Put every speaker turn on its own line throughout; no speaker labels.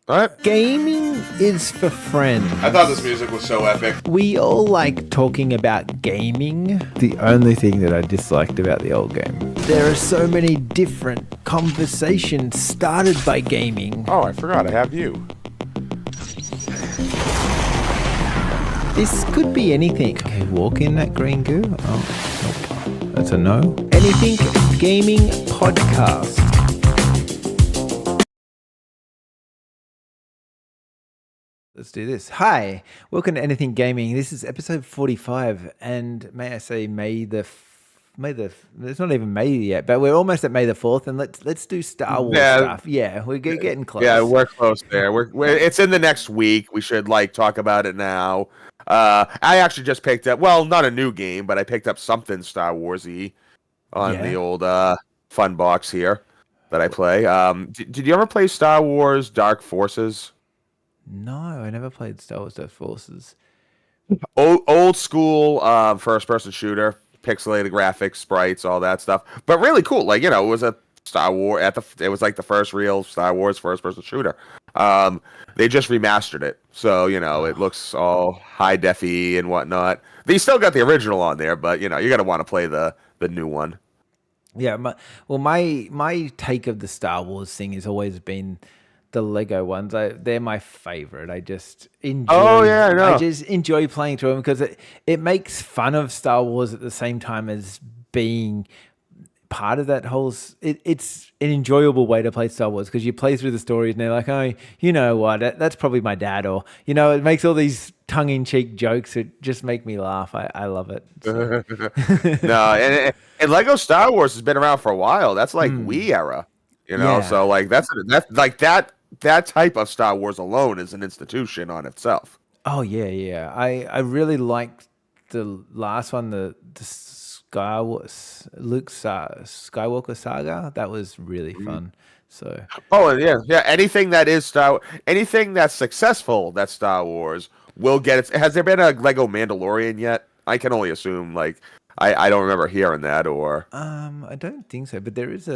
All right.
Gaming is for friends.
I thought this music was so epic.
We all like talking about gaming. The only thing that I disliked about the old game. There are so many different conversations started by gaming.
Oh, I forgot. I have you.
This could be anything. Okay, walk in that green goo. Oh, nope. That's a no. Anything Gaming Podcast. Let's do this. Hi, welcome to Anything Gaming. This is episode 45, and may I say, it's not even May yet, but we're almost at May the 4th, and let's do Star Wars stuff. Yeah, we're getting close.
Yeah, we're close there. It's in the next week. We should talk about it now. I actually just picked up, well, not a new game, but I picked up something Star Wars-y on the old fun box here that I play. Did you ever play Star Wars Dark Forces?
No, I never played Star Wars Dark Forces.
Old school first-person shooter, pixelated graphics, sprites, all that stuff, but really cool. It was a Star Wars it was like the first real Star Wars first-person shooter. They just remastered it, so it looks all high defy and whatnot. They still got the original on there, but you're gonna want to play the new one.
Yeah, my take of the Star Wars thing has always been the Lego ones. They're my favorite. I just enjoy.
Oh yeah, I know.
I just enjoy playing through them because it makes fun of Star Wars at the same time as being part of that whole. It's an enjoyable way to play Star Wars because you play through the stories and they're like, oh, you know what? That's probably my dad, or it makes all these tongue-in-cheek jokes that just make me laugh. I love it. So.
No, and Lego Star Wars has been around for a while. That's like Wii era.
Yeah.
So that's like that type of Star Wars alone is an institution on itself.
Oh yeah. I really liked the last one, the Skywalker saga. That was really fun. So.
Oh yeah. Anything that's successful that Star Wars will get its. Has there been a Lego Mandalorian yet? I can only assume. I don't remember hearing that or.
I don't think so, but there is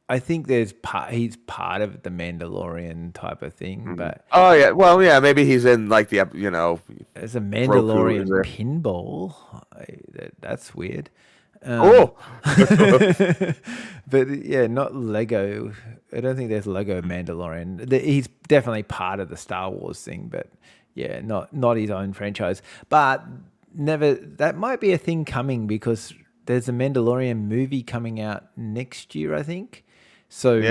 I think he's part of the Mandalorian type of thing, but
oh yeah, well yeah, maybe he's in the
as a Mandalorian pinball. That's weird.
Oh,
but yeah, not Lego. I don't think there's Lego Mandalorian. He's definitely part of the Star Wars thing, but yeah, not his own franchise. But that might be a thing coming because there's a Mandalorian movie coming out next year, I think. So,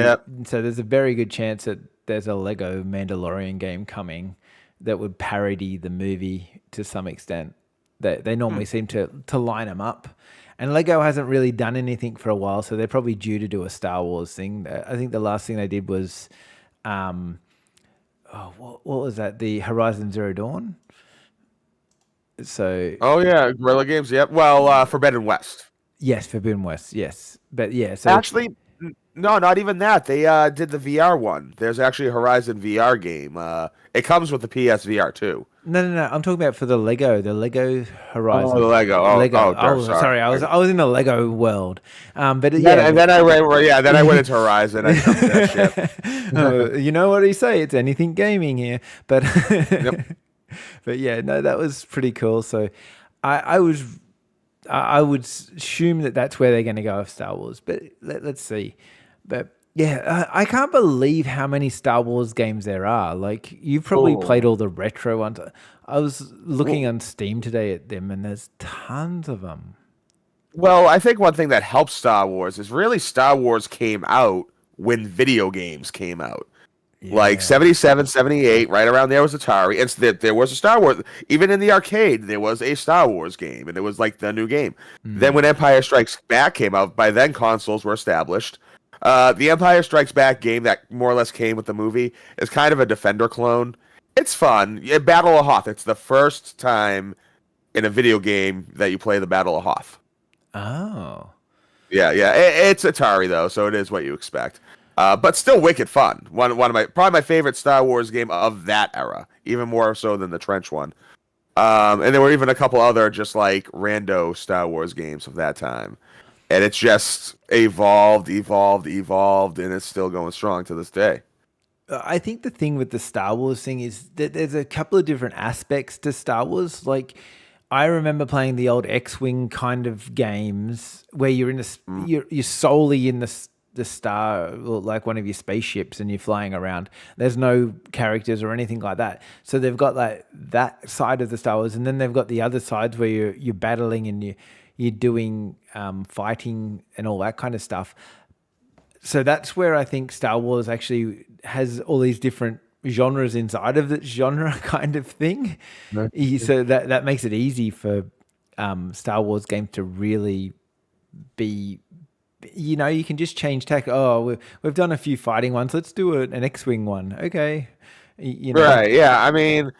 So there's a very good chance that there's a Lego Mandalorian game coming that would parody the movie to some extent. They normally seem to line them up. And Lego hasn't really done anything for a while, so they're probably due to do a Star Wars thing. I think the last thing they did was, what was that? The Horizon Zero Dawn? So.
Oh yeah, Guerrilla Games. Yep. Well, Forbidden West.
Yes, Forbidden West. Yes, but yeah. So
actually, no, not even that. They did the VR one. There's actually a Horizon VR game. It comes with the PSVR too.
No. I'm talking about for the Lego Horizon.
Oh, the Lego. Oh,
Lego.
Oh,
sorry. I was in the Lego world. But
and then I went into Horizon. I jumped that ship.
You know what he say? It's anything gaming here. But
Yep.
But yeah, no, that was pretty cool. So I would assume that that's where they're going to go with Star Wars. But let's see. But yeah, I can't believe how many Star Wars games there are. You've probably played all the retro ones. I was looking on Steam today at them, and there's tons of them.
Well, I think one thing that helps Star Wars is really Star Wars came out when video games came out. Yeah. 77, 78, right around there was Atari. There was a Star Wars. Even in the arcade, there was a Star Wars game, and it was like the new game. Then when Empire Strikes Back came out, by then consoles were established. The Empire Strikes Back game that more or less came with the movie is kind of a Defender clone. It's fun. Battle of Hoth. It's the first time in a video game that you play the Battle of Hoth.
Oh.
Yeah. It's Atari though, so it is what you expect. But still wicked fun. One of probably my favorite Star Wars game of that era, even more so than the Trench one. And there were even a couple other just rando Star Wars games of that time. And it's just evolved, and it's still going strong to this day.
I think the thing with the Star Wars thing is that there's a couple of different aspects to Star Wars. Like, I remember playing the old X-wing kind of games where you're in you're solely in the star, or like one of your spaceships, and you're flying around. There's no characters or anything like that. So they've got like that side of the Star Wars, and then they've got the other sides where you're battling and you're doing fighting and all that kind of stuff. So that's where I think Star Wars actually has all these different genres inside of the genre kind of thing. So that makes it easy for Star Wars games to really be, you can just change tack. Oh, we've done a few fighting ones. Let's do an X-wing one. Okay.
Right, yeah. I mean,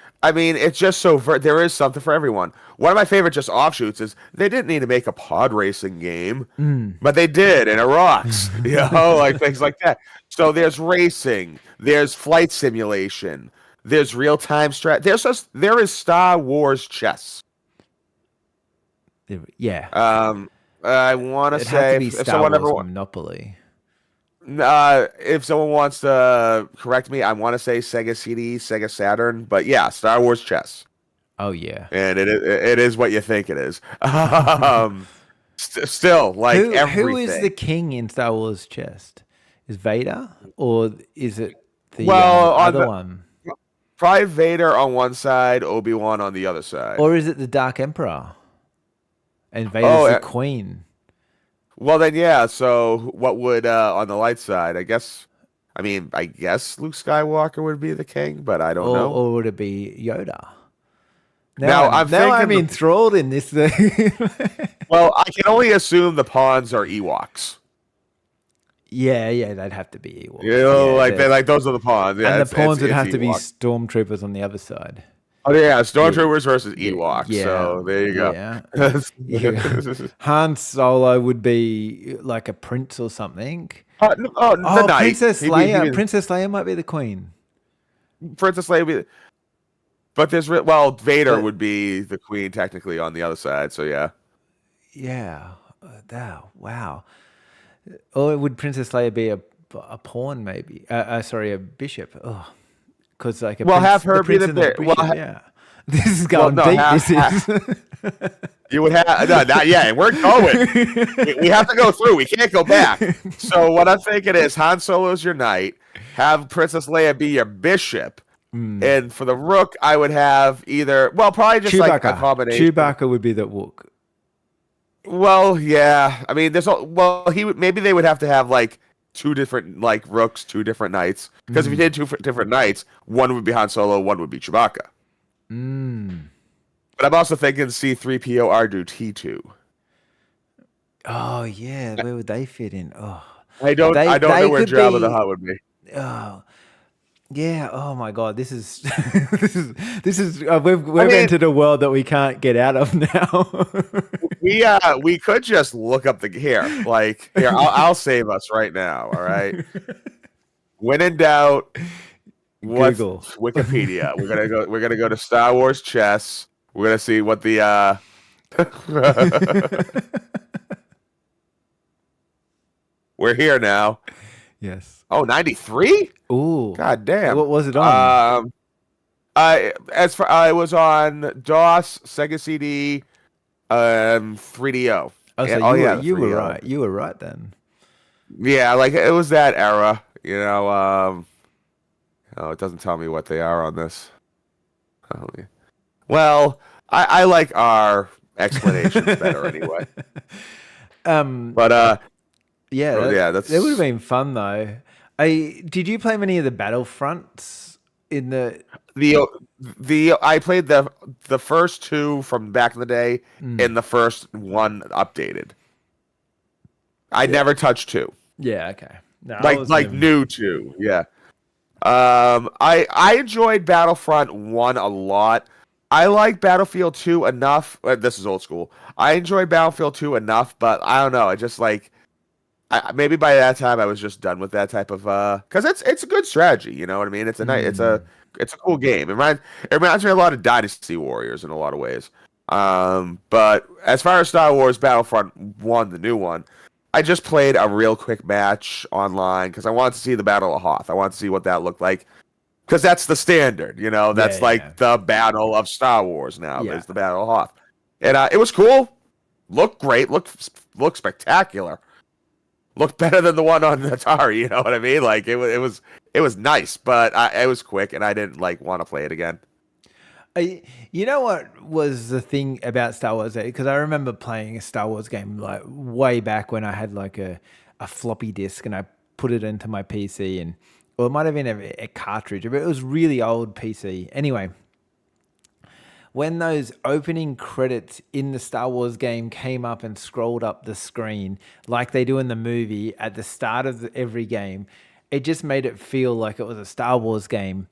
it's just so there is something for everyone. One of my favorite just offshoots is they didn't need to make a pod racing game, but they did, and it rocks. Like things like that. So there's racing, there's flight simulation, there's real time strat. There is Star Wars chess.
Yeah.
I want to say
if Star Wars Monopoly.
If someone wants to correct me, I want to say Sega CD, Sega Saturn, but yeah, Star Wars chess.
Oh yeah,
and it is what you think it is. Still, like everything.
Who is the king in Star Wars chess? Is Vader, or is it the other one?
Probably Vader on one side, Obi-Wan on the other side,
or is it the Dark Emperor? And Vader's the queen.
Well, then, yeah. So, what would on the light side? I guess Luke Skywalker would be the king, but I don't know.
Or would it be Yoda? Now I'm enthralled in this thing.
Well, I can only assume the pawns are Ewoks.
Yeah, they'd have to be Ewoks.
Like those are the pawns. Yeah,
and the pawns would have to be stormtroopers on the other side.
Oh yeah, stormtroopers versus Ewoks. Yeah. So there you go.
Yeah. Han Solo would be like a prince or something.
The knight.
Princess Leia. Princess Leia might be the queen.
Princess Leia would be. But Vader would be the queen technically on the other side. So yeah.
Yeah. Wow. Or would Princess Leia be a pawn? Maybe. Sorry, a bishop. Oh. Because
have her be the bit.
This is going deep.
You would have not yet. We're going. we have to go through. We can't go back. So what I'm thinking is Han Solo's your knight. Have Princess Leia be your bishop, and for the rook, I would have probably just Chewbacca. Like a combination.
Chewbacca would be the rook.
Well, yeah. I mean, maybe they would have to have like two different like rooks, two different knights. Because if you did two different knights, one would be Han Solo, one would be Chewbacca. But I'm also thinking C-3PO, R2-D2.
Oh yeah, where would they fit in? Oh,
I don't know where Jabba the Hutt would be.
Oh, yeah. Oh my God, this is we've entered a world that we can't get out of now.
We could just look up here. I'll save us right now. All right. When in doubt,
Google
Wikipedia. We're gonna go to Star Wars chess. We're gonna see what the We're here now.
Yes.
Oh, 93?
Ooh.
God damn.
What was it on?
I was on DOS, Sega CD, 3DO.
Oh, so you were right. You were right then.
Yeah, like it was that era, it doesn't tell me what they are on this. Well, I like our explanations better anyway. That
would have been fun though. Did you play many of the Battlefronts in the
I played the first two from back in the day and the first one updated. I never touched two.
Yeah, okay. No,
new two. Yeah. I enjoyed Battlefront 1 a lot. I like Battlefield 2 enough. This is old school. I enjoyed Battlefield 2 enough, but I don't know. I just maybe by that time I was just done with that type of because it's a good strategy. You know what I mean? It's a cool game. It reminds me a lot of Dynasty Warriors in a lot of ways. But as far as Star Wars Battlefront 1, the new one, I just played a real quick match online because I wanted to see the Battle of Hoth. I wanted to see what that looked like because that's the standard, you know. That's
Yeah.
like the battle of Star Wars now.
Yeah.
Is the Battle of Hoth, and it was cool. Looked great. Looked spectacular. Looked better than the one on Atari. You know what I mean? Like it was nice, but it was quick, and I didn't like want to play it again.
You know what was the thing about Star Wars? Because I remember playing a Star Wars game like way back when I had like a floppy disk and I put it into my PC and, or it might have been a cartridge, but it was really old PC. Anyway, when those opening credits in the Star Wars game came up and scrolled up the screen like they do in the movie at the start of every game, it just made it feel like it was a Star Wars game.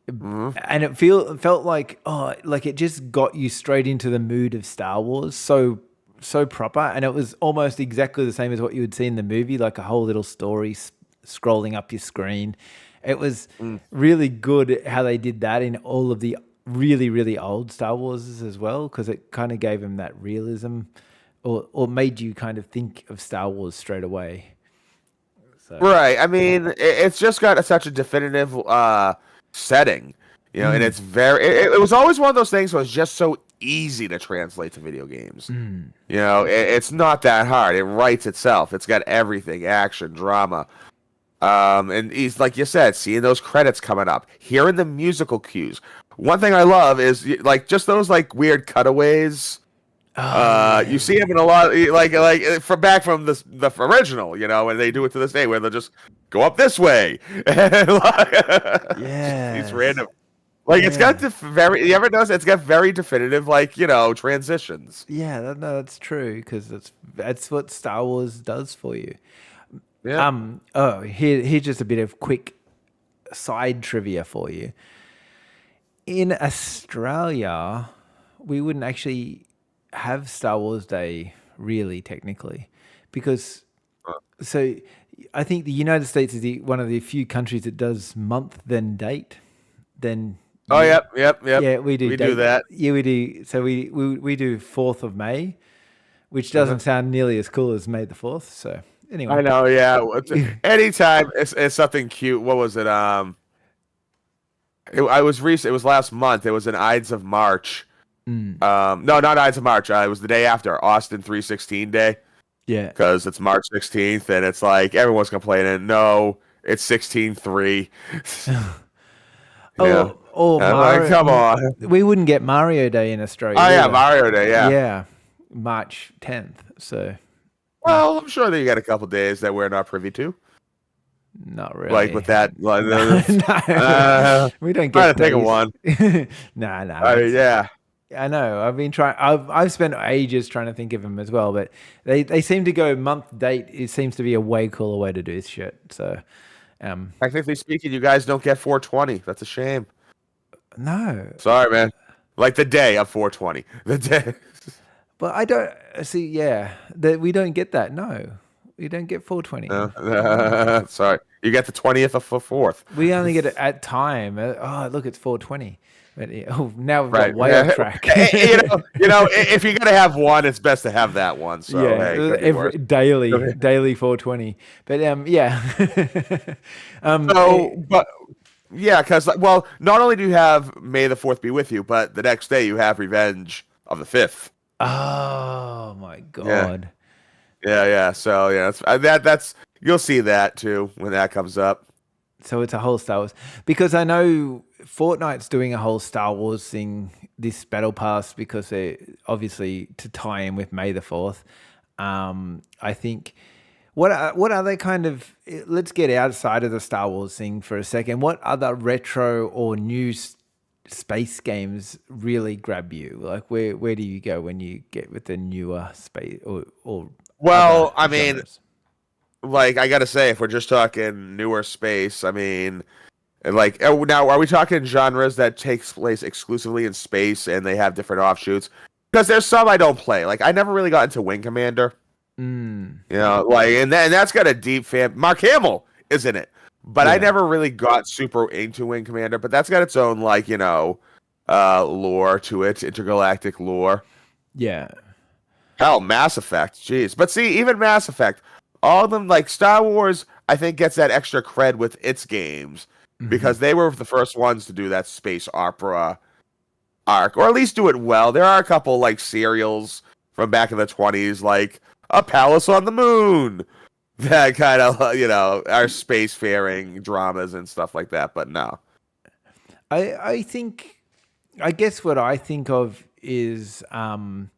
And it felt like like it just got you straight into the mood of Star Wars, so proper, and it was almost exactly the same as what you would see in the movie, like a whole little story scrolling up your screen. It was really good how they did that in all of the really old Star Warses as well, because it kind of gave them that realism, or made you kind of think of Star Wars straight away. So.
Right. I mean, it's just got such a definitive setting, you know, and it's very. It was always one of those things where it's just so easy to translate to video games. You know, it's not that hard. It writes itself. It's got everything: action, drama, and he's like you said, seeing those credits coming up, hearing the musical cues. One thing I love is like just those like weird cutaways. You see them in a lot, like from back from the original, you know, and they do it to this day where they'll just go up this way, and these random, like it's got very. You ever notice it's got very definitive, like you know, transitions.
Yeah, that's true because that's what Star Wars does for you.
Yeah.
Here's just a bit of quick side trivia for you. In Australia, we wouldn't actually have Star Wars Day really technically, because so I think the United States is one of the few countries that does month then date. Then
Yep.
Yeah, we do.
We do that.
Yeah, we do. So we do 4th of May, which doesn't sound nearly as cool as May the 4th. So anyway,
I know. Yeah. Anytime it's something cute. What was it? It was last month. It was an Ides of March. No, not Ides of March. It was the day after Austin 316 Day.
Yeah,
because it's March 16th, and it's like everyone's complaining. No, it's 16/3.
Mario,
come on.
We wouldn't get Mario Day in Australia.
Oh yeah,
either.
Mario Day. Yeah.
Yeah, March 10th. So,
well, I'm sure that you got a couple days that we're not privy to.
Not really.
Like with that,
no, we don't get.
Trying to think of one.
No.
Yeah.
I know. I've been trying. I've spent ages trying to think of them as well, but they seem to go month date. It seems to be a way cooler way to do this shit. So,
technically speaking, you guys don't get 420. That's a shame.
No.
Sorry, man. Like the day of 420. The day.
But I don't see. Yeah, that we don't get that. No, we don't get 420.
No. Sorry, you get the 20th of 4th.
We only get it at time. Look, it's 420. But, now we've got way off track.
you know, if you're gonna have one, it's best to have that one. So
yeah, daily 420. But
because not only do you have May the 4th be with you, but the next day you have Revenge of the 5th.
Oh my god.
Yeah. So that's you'll see that too when that comes up.
So it's a whole Star Wars, because I know Fortnite's doing a whole Star Wars thing, this Battle Pass, because they obviously to tie in with May the 4th. I think what other kind of, let's get outside of the Star Wars thing for a second. What other retro or new space games really grab you? Like where do you go when you get with the newer space or
well, I mean,
genres?
Like I gotta say, if we're just talking newer space, I mean, like now are we talking genres that takes place exclusively in space and they have different offshoots? Because there's some I don't play. Like I never really got into Wing Commander. You know, like and that's got a deep fan. Mark Hamill is in it, but I never really got super into Wing Commander. But that's got its own like lore to it, intergalactic lore.
Yeah.
Hell, Mass Effect, jeez. But see, even Mass Effect, all of them, like Star Wars, I think gets that extra cred with its games
Mhm.
because they were the first ones to do that space opera arc, or at least do it well. There are a couple like serials from back in the 20s, like A Palace on the Moon, that kind of are spacefaring dramas and stuff like that. But no,
I think, I guess what I think of is the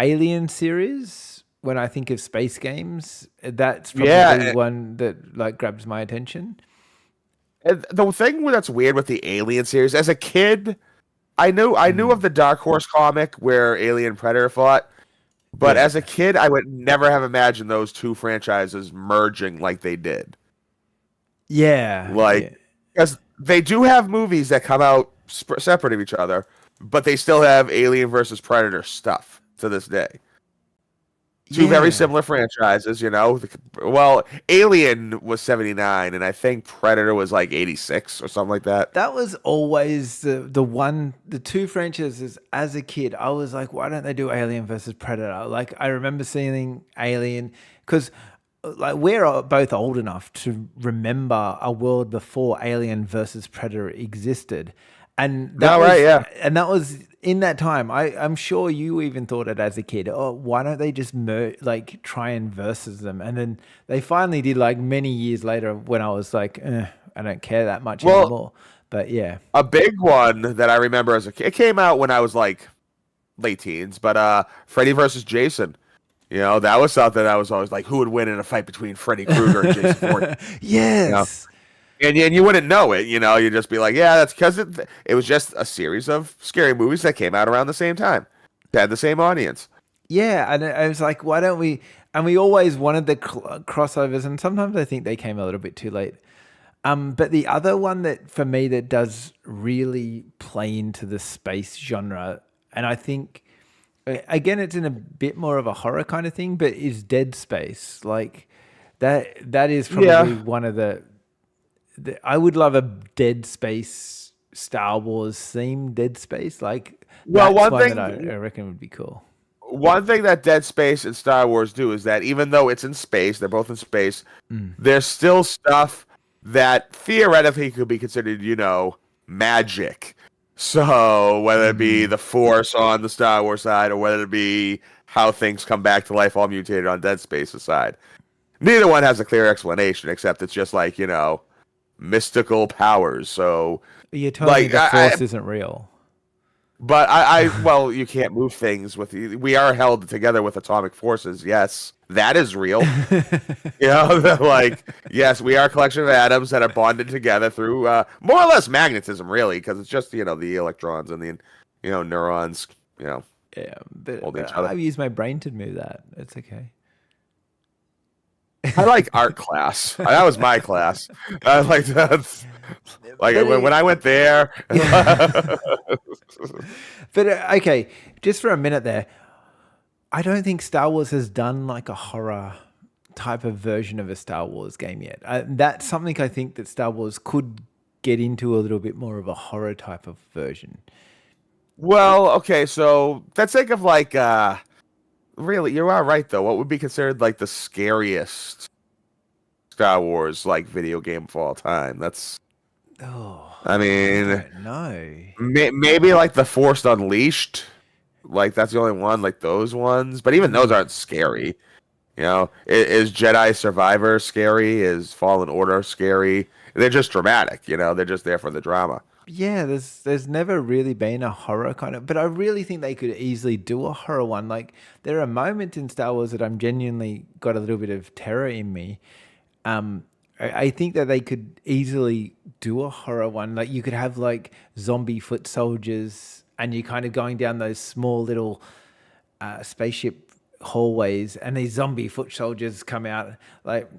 Alien series. When I think of space games, that's probably
yeah.
one that like grabs my attention.
And the thing that's weird with the Alien series, as a kid, I knew of the Dark Horse comic where Alien Predator fought, but
Yeah,
as a kid, I would never have imagined those two franchises merging like they did.
yeah,
Like,
yeah,
because they do have movies that come out separate of each other, but they still have Alien versus Predator stuff to this day. Two very
yeah.
similar franchises, you know. Well, Alien was 79, and I think Predator was like 86 or something like that.
That was always the two franchises as a kid. I was like, why don't they do Alien versus Predator? Like, I remember seeing Alien because, like, we're both old enough to remember a world before Alien versus Predator existed, and that
No, right,
was
yeah.
and that was in that time. I'm sure you even thought it as a kid. Oh, why don't they just like try and versus them? And then they finally did, like many years later, when I was like, I don't care that much
Well,
anymore. But yeah,
a big one that I remember as a kid, it came out when I was like late teens, but Freddy versus Jason. You know, that was something I was always like, who would win in a fight between Freddy Krueger and Jason Voorhees? You know,
yes,
and you wouldn't know it. You know, you'd just be like, yeah, that's because it was just a series of scary movies that came out around the same time. They had the same audience.
yeah. And I was like, why don't we? And we always wanted the crossovers, and sometimes I think they came a little bit too late. But the other one that for me that does really play into the space genre, and I think again it's in a bit more of a horror kind of thing, but is Dead Space. Like that is probably
Yeah.
one of I would love a Dead Space Star Wars theme, Dead Space. Like
Well,
that's one that I reckon would be cool.
one thing that Dead Space and Star Wars do is that even though it's in space, they're both in space, there's still stuff that theoretically could be considered, magic. So whether it be the Force on the Star Wars side, or whether it be how things come back to life all mutated on Dead Space's side, neither one has a clear explanation, except it's just like, mystical powers. So,
You're telling me
like,
the Force isn't real.
but well, you can't move things we are held together with atomic forces. Yes, that is real. Like, yes, we are a collection of atoms that are bonded together through more or less magnetism, really, because it's just, the electrons and the, neurons,
Yeah,
hold each
but
other.
I've used my brain to move that. It's okay.
I like art class. That was my class. I like that. Like
But
when I went there.
But okay, just for a minute there, I don't think Star Wars has done like a horror type of version of a Star Wars game yet. That's something I think that Star Wars could get into a little bit more of a horror type of version.
Well, okay, so let's think of like really, you are right though. What would be considered like the scariest Star Wars like video game of all time?
Oh,
I
I
mean,
don't know.
maybe like the Force Unleashed. Like that's the only one, like those ones. But even those aren't scary. Is Jedi Survivor scary? Is Fallen Order scary? They're just dramatic. They're just there for the drama.
Yeah, there's never really been a horror kind of, but I really think they could easily do a horror one. Like there are moments in Star Wars that I'm genuinely got a little bit of terror in me. I think that they could easily do a horror one. Like you could have like zombie foot soldiers, and you're kind of going down those small little spaceship hallways, and these zombie foot soldiers come out. Like,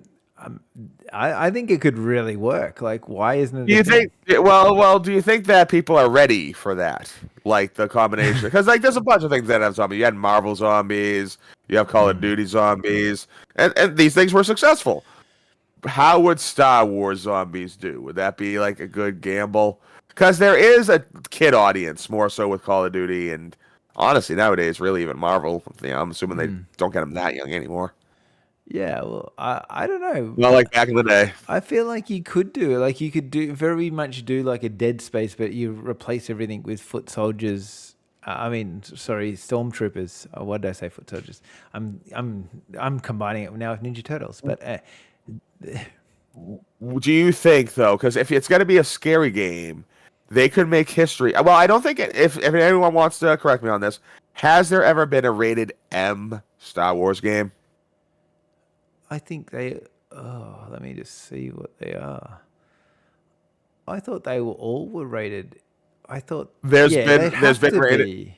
I think it could really work. Like, why isn't it?
Do you think? Well, do you think that people are ready for that? Like the combination, because like there's a bunch of things that have zombies. You had Marvel zombies, you have Call of Duty zombies, and these things were successful. How would Star Wars zombies do? Would that be like a good gamble? Because there is a kid audience more so with Call of Duty and honestly, nowadays, really even Marvel. I'm assuming they don't get them that young anymore.
Yeah, well, I don't know.
Not like back in the day.
I feel like you could do it. Like you could do very much do like a Dead Space, but you replace everything with foot soldiers. I mean, sorry, stormtroopers. What did I say? Foot soldiers. I'm combining it now with Ninja Turtles. But
Do you think though? Because if it's going to be a scary game, they could make history. Well, I don't think if anyone wants to correct me on this, has there ever been a rated M Star Wars game?
I think they. Oh, let me just see what they are. I thought they all were rated. I thought
There's
yeah,
been
they'd have to be.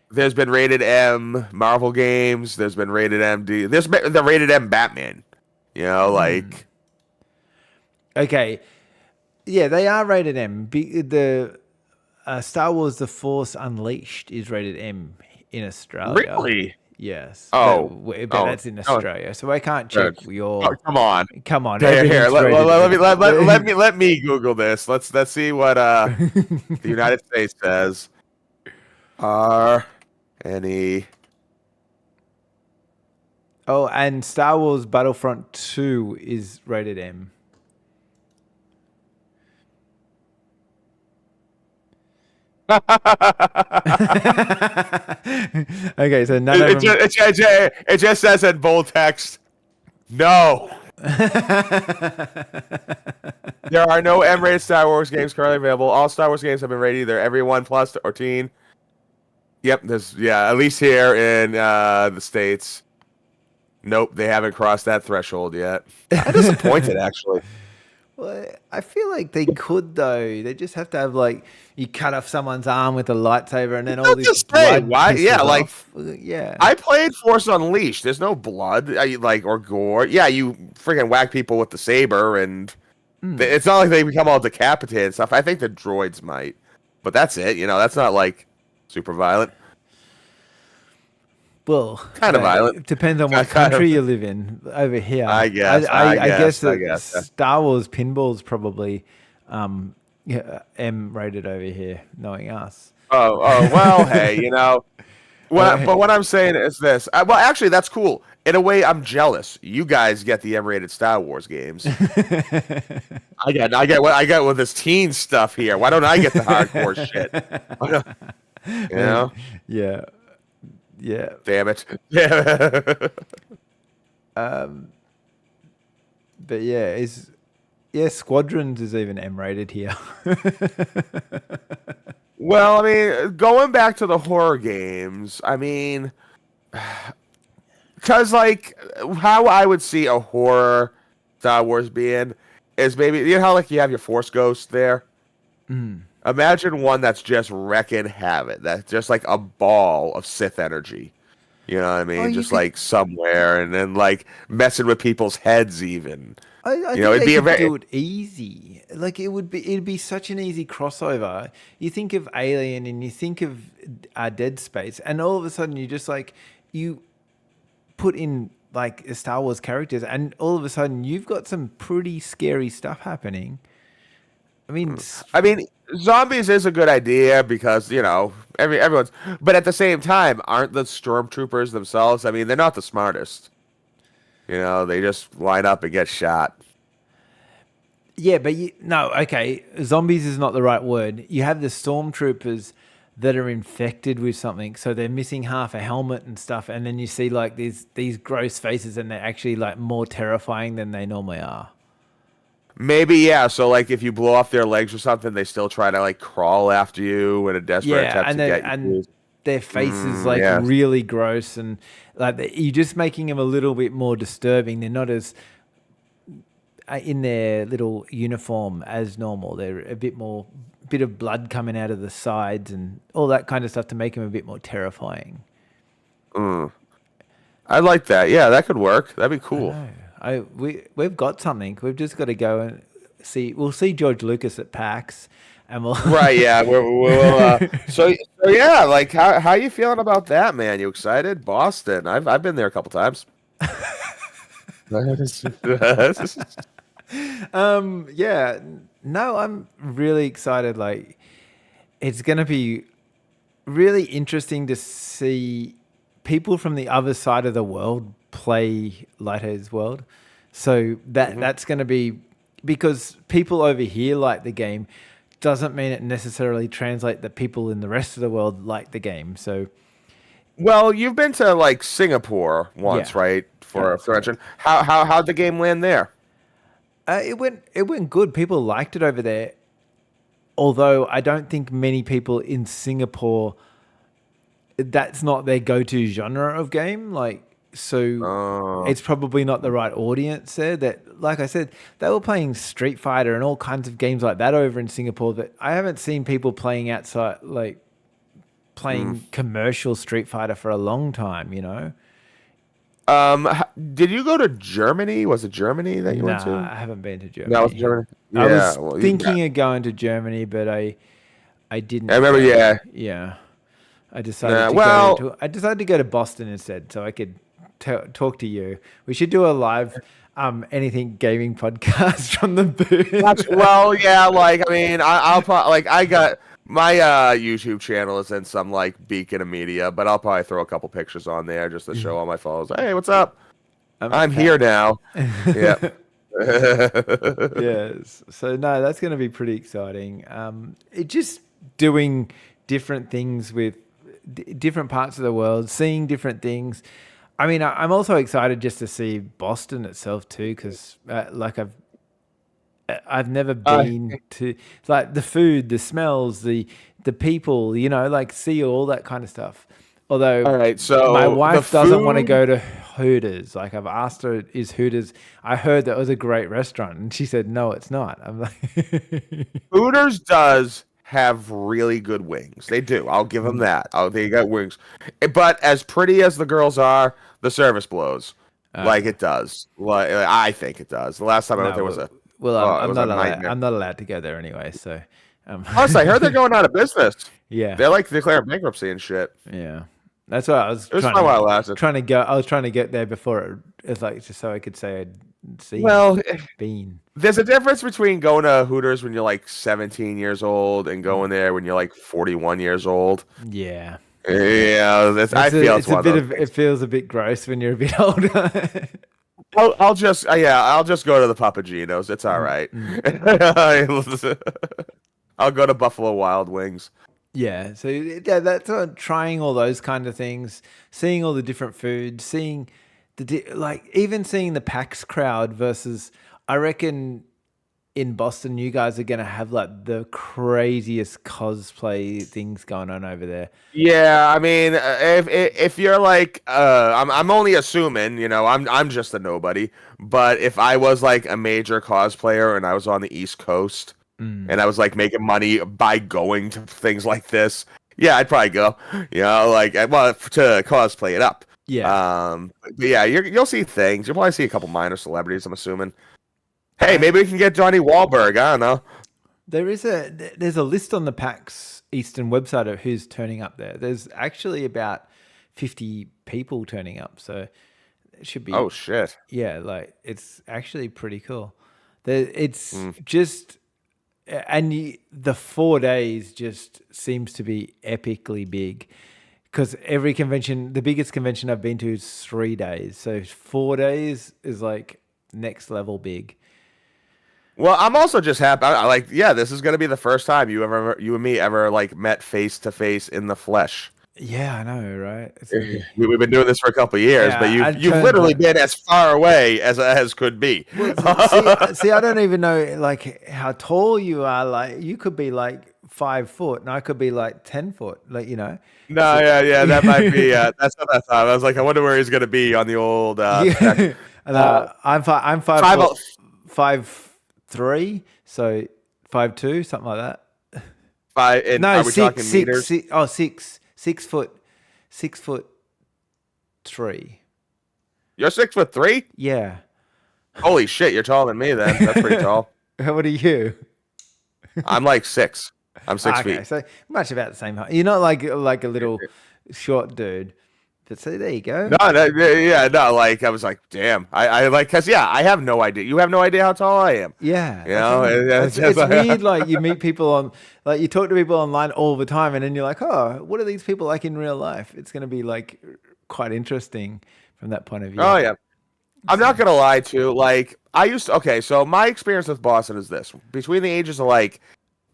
there's been rated M Marvel games. There's been rated MD. There's been the rated M Batman. Like
Okay, yeah, they are rated M. The Star Wars: The Force Unleashed is rated M in Australia.
really.
Yes.
Oh,
but
oh,
that's in
oh,
Australia, so I can't check your.
oh, come on.
Come on,
Here,
everything's
let,
rated
let,
M.
let me Google this. Let's see what the United States says. Are any
Oh, and Star Wars Battlefront 2 is rated M. Okay, so none of them.
it just says in bold text, no. There are no M-rated Star Wars games currently available. All Star Wars games have been rated either everyone plus or teen. Yep, at least here in the States. Nope, they haven't crossed that threshold yet. I'm disappointed, actually.
Well, I feel like they could though. They just have to have like you cut off someone's arm with a lightsaber, and then all this
Just say,
blood.
why? Yeah,
pisses
like
off. Yeah.
I played Force Unleashed. There's no blood, or gore. Yeah, you freaking whack people with the saber, and it's not like they become all decapitated and stuff. I think the droids might, but that's it. That's not like super violent.
Well,
Kind of violent.
It depends on what country you live in. Over here,
I guess.
I guess that
guess.
Star Wars pinball's probably M rated over here, knowing us.
Oh, well, hey, but what I'm saying is this. Well, actually, that's cool. In a way, I'm jealous. You guys get the M-rated Star Wars games. I get with this teen stuff here. Why don't I get the hardcore shit?
Yeah. Yeah.
Damn it. Yeah.
But Squadrons is even M rated here.
Well, I mean, going back to the horror games, I mean, because like how I would see a horror Star Wars being is maybe how like you have your Force Ghost there. Imagine one that's just wrecking havoc. That's just like a ball of Sith energy. You know what I mean? Just like somewhere, and then like messing with people's heads even.
I think
it'd be
do it easy. Like it'd be such an easy crossover. You think of Alien and you think of Dead Space, and all of a sudden you just like you put in like Star Wars characters, and all of a sudden you've got some pretty scary stuff happening. I mean,
zombies is a good idea because everyone's. But at the same time, aren't the stormtroopers themselves? I mean, they're not the smartest. They just line up and get shot.
Yeah, but okay. Zombies is not the right word. You have the stormtroopers that are infected with something, so they're missing half a helmet and stuff, and then you see like these gross faces, and they're actually like more terrifying than they normally are.
Maybe, yeah. So, like, if you blow off their legs or something, they still try to, like, crawl after you in a desperate attempt to get you. And
their faces, really gross. And, like, you're just making them a little bit more disturbing. They're not as in their little uniform as normal. They're a bit of blood coming out of the sides and all that kind of stuff to make them a bit more terrifying.
I like that. Yeah, that could work. That'd be cool.
We've got something. We've just got to go and see. We'll see George Lucas at PAX, and we'll
right. Yeah. We'll. So yeah. Like, how you feeling about that, man? You excited? Boston. I've been there a couple times.
Yeah. No, I'm really excited. Like, it's gonna be really interesting to see people from the other side of the world play Lighto's World. So that's going to be, because people over here like the game doesn't mean it necessarily translate that people in the rest of the world like the game. So
Well, you've been to like Singapore once,
yeah,
right? For
that's
a mention. How'd the game land there?
it went good. People liked it over there. Although I don't think many people in Singapore, that's not their go-to genre of game. Like, so
Oh.
it's probably not the right audience there. That, like I said, they were playing Street Fighter and all kinds of games like that over in Singapore that I haven't seen people playing outside, like playing commercial Street Fighter for a long time, you know?
Did you go to Germany? Was it Germany that you went
Nah,
to?
I haven't been to
That was
Germany.
Germany.
I
Yeah.
was
Well,
thinking of going to Germany, but I didn't.
I remember. Yeah.
Yeah. I decided
Yeah.
to
Well,
I decided to go to Boston instead, so I could talk to you. We should do a live anything gaming podcast from the booth.
well, yeah. Like, I mean, I'll probably like I got my YouTube channel is in some like beacon of media, but I'll probably throw a couple pictures on there just to show all my followers. Hey, what's up? I'm here now. Yeah.
Yes. So no, that's going to be pretty exciting. It just doing different things with different parts of the world, seeing different things. I mean, I'm also excited just to see Boston itself too, because like I've never been to, like, the food, the smells, the people, you know, like see all that kind of stuff. Although
All right. So
my
the
wife doesn't want to
food-
go to Hooters. Like, I've asked her, is Hooters? I heard that was a great restaurant, and she said no, it's not. I'm like,
Hooters does have really good wings. They do. I'll give them that. Oh, they got wings. But as pretty as the girls are, the service blows. Like it does. Like I think it does. The last time I went
no,
there was a
well,
it
I'm
was
not
a
allowed.
nightmare.
I'm not allowed to go there anyway. So,
Plus, I heard they're going out of business.
yeah,
They're like declaring bankruptcy and shit.
yeah. That's why I was
It was fun while it lasted.
trying to go. I was trying to get there before it's like, just so I could say I'd seen
Well,
been.
there's a difference between going to Hooters when you're like 17 years old and going there when you're like 41 years old.
Yeah.
Yeah, I feel it's one of those things.
It feels a bit gross when you're a bit older.
I'll just I'll just go to the Papagenos. It's all right. I'll go to Buffalo Wild Wings.
Yeah, so yeah, that's trying all those kind of things, seeing all the different foods, seeing like even seeing the PAX crowd versus, I reckon in Boston you guys are gonna have like the craziest cosplay things going on over there.
Yeah, I mean, if you're like, I'm only assuming, you know, I'm just a nobody. But if I was like a major cosplayer and I was on the East Coast and I was like making money by going to things like this, yeah, I'd probably go. You know, like, well, to cosplay it up.
Yeah.
But yeah, you'll see things. You'll probably see a couple minor celebrities, I'm assuming. Hey, maybe we can get Johnny Wahlberg. I don't know.
There's a list on the PAX Eastern website of who's turning up there. There's actually about 50 people turning up, so it should be.
Oh shit!
Yeah, like it's actually pretty cool. It's just, and the 4 days just seems to be epically big, because every convention, the biggest convention I've been to is 3 days, so 4 days is like next level big.
Well, I'm also just happy. Yeah, this is gonna be the first time you and me ever like met face to face in the flesh.
Yeah, I know, right?
We've been doing this for a couple of years,
Yeah,
but you've literally been as far away as could be.
Well, see, I don't even know like how tall you are. Like, you could be like 5 foot, and I could be like 10 foot. Like, you know.
No, yeah, that might be. That's what I thought. I was like, I wonder where he's gonna be on the old.
Yeah. I'm 5 foot, 5'3", so 5'2", something like that.
Five. And
No,
are we talking meters?
6 foot, 6'3".
You're 6'3".
Yeah.
Holy shit, you're taller than me. Then that's pretty tall.
What are you?
I'm like 6. I'm 6
Okay,
feet.
so much about the same height. You're not like a little short dude, But so there you go.
No, like I was like, damn, I like, cause yeah, I have no idea. You have no idea how tall I am.
Yeah,
You know,
it's weird. Like you meet people on, like you talk to people online all the time, and then you're like, oh, what are these people like in real life? It's going to be like quite interesting from that point of view.
Oh yeah, I'm not gonna lie to like I used to. Okay, so my experience with Boston is this: between the ages of like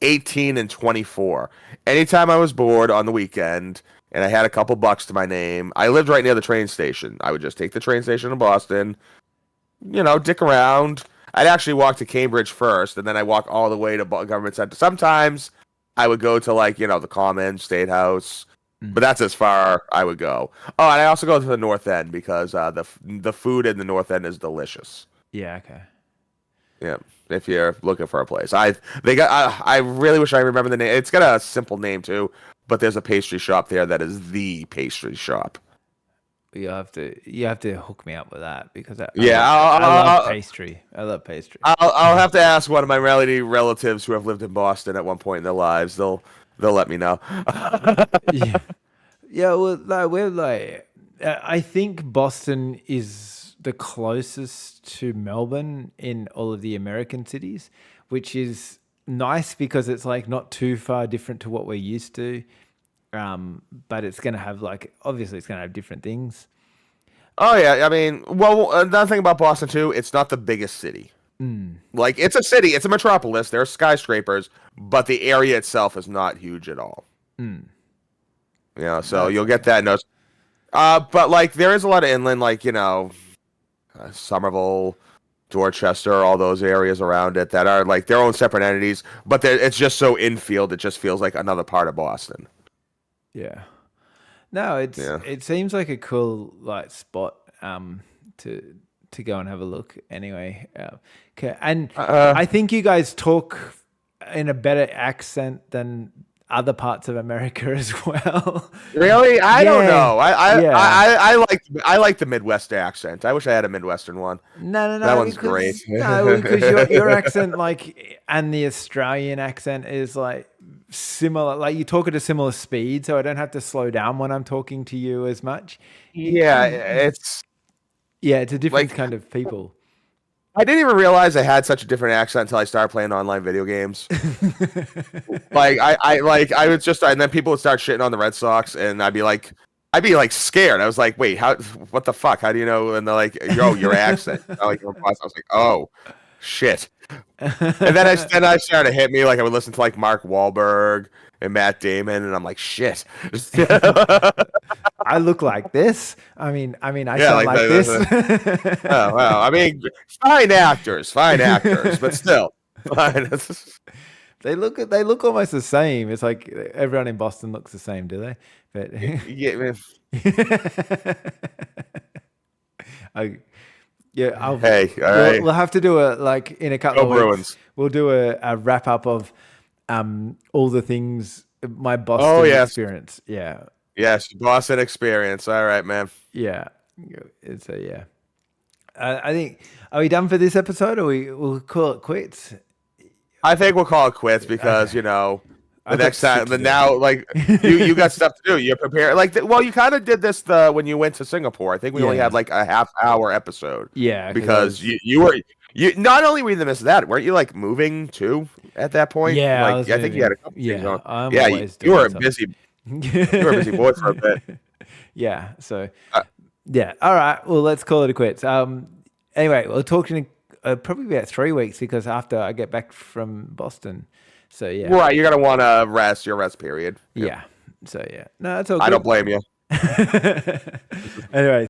18 and 24, anytime I was bored on the weekend and I had a couple bucks to my name, I lived right near the train station. I would just take the train station in Boston, dick around. I'd actually walk to Cambridge first, and then I walk all the way to Government Center. Sometimes I would go to like the Common, State House, but that's as far I would go. Oh, and I also go to the North End because the food in the North End is delicious.
Yeah. Okay.
Yeah, if you're looking for a place, I really wish I remember the name. It's got a simple name too, but there's a pastry shop there that is the pastry shop.
You have to hook me up with that because I love pastry. I love pastry.
I'll have to ask one of my relatives who have lived in Boston at one point in their lives. They'll let me know.
Yeah. Well, like we're like, I think Boston is the closest to Melbourne in all of the American cities, which is nice because it's like not too far different to what we're used to. But it's going to have obviously it's going to have different things.
Oh yeah. I mean, well, another thing about Boston too, it's not the biggest city. Like it's a city, it's a metropolis. There are skyscrapers, but the area itself is not huge at all. So you'll get that. But like there is a lot of inland, like Somerville, Dorchester, all those areas around it that are like their own separate entities, but it's just so infield. It just feels like another part of Boston.
Yeah. No, it seems like a cool spot to go and have a look. Anyway, okay, and I think you guys talk in a better accent than other parts of America as well.
Really? I don't know. I like the Midwest accent. I wish I had a Midwestern one.
No.
That one's great.
No, because your accent, and the Australian accent is similar. Like you talk at a similar speed, so I don't have to slow down when I'm talking to you as much.
Yeah, it's
a different kind of people.
I didn't even realize I had such a different accent until I started playing online video games. I was just, and then people would start shitting on the Red Sox, and I'd be scared. I was like, wait, what the fuck? How do you know? And they're like, yo, your accent. I was like, oh, shit. And then I started to hit me, like I would listen to Mark Wahlberg and Matt Damon, and I'm like, shit.
I look like this. I sound like this.
Oh well, I mean, fine actors, but still, fine.
They look almost the same. It's like everyone in Boston looks the same, do they? But
yeah.
Hey, all right. We'll have to do in a couple of weeks.
Bruins.
We'll do a wrap up of all the things my Boston experience. Yeah.
Yes, Boston experience. All right, man.
Yeah. I think, are we done for this episode, or we'll call it quits?
I think we'll call it quits because the next time, you got stuff to do. You're prepared. You kind of did this when you went to Singapore. I think we only had a half-hour episode.
Yeah,
because you were not only were you missed that, weren't you moving too at that point?
Yeah,
I think you had a couple.
Yeah,
you were busy. You were a busy boy for a bit.
Yeah. So, all right. Well, let's call it a quits. Anyway, we'll talk in probably about 3 weeks because after I get back from Boston. So yeah.
Right, you're gonna want to rest. Your rest period.
Yeah. So yeah. No, that's all good.
I don't blame you.
Anyway.